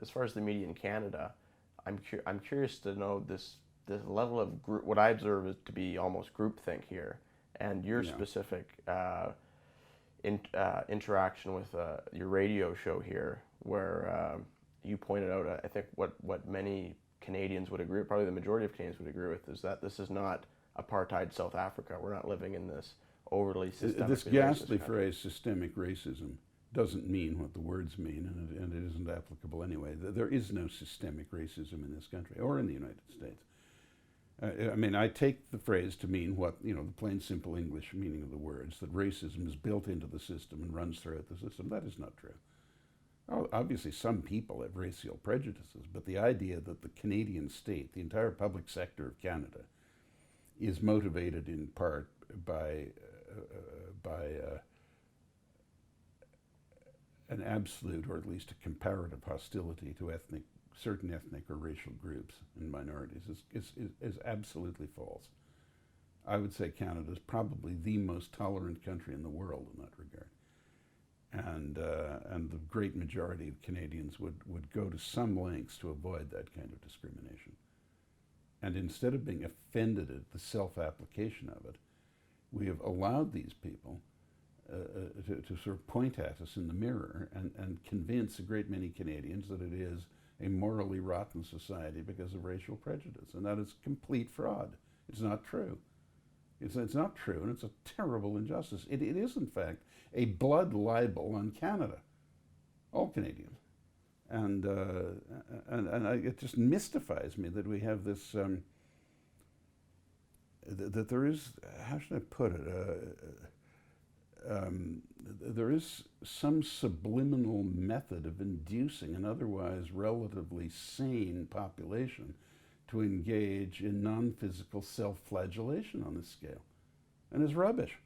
as far as the media in Canada, I'm curious to know this level of group. What I observe is to be almost groupthink here, and your Yeah. specific interaction with your radio show here, where you pointed out, I think what many Canadians would agree, probably the majority of Canadians would agree with, is that this is not apartheid South Africa. We're not living in this overly This systemically ghastly racist country. phrase, systemic racism, doesn't mean what the words mean, and it isn't applicable anyway. There is no systemic racism in this country or in the United States. I mean, I take the phrase to mean what, the plain, simple English meaning of the words, that racism is built into the system and runs throughout the system. That is not true. Oh, obviously, some people have racial prejudices, but the idea that the Canadian state, the entire public sector of Canada, is motivated in part by an absolute, or at least a comparative, hostility to certain ethnic or racial groups and minorities is absolutely false. I would say Canada is probably the most tolerant country in the world in that regard. And the great majority of Canadians would go to some lengths to avoid that kind of discrimination. And instead of being offended at the self-application of it, we have allowed these people to sort of point at us in the mirror and convince a great many Canadians that it is a morally rotten society because of racial prejudice. And that is complete fraud. It's not true. It's not true, and it's a terrible injustice. It is, in fact, a blood libel on Canada, all Canadians. And it just mystifies me that we have this, that there is, how should I put it, there is some subliminal method of inducing an otherwise relatively sane population to engage in non-physical self-flagellation on this scale. And it's rubbish.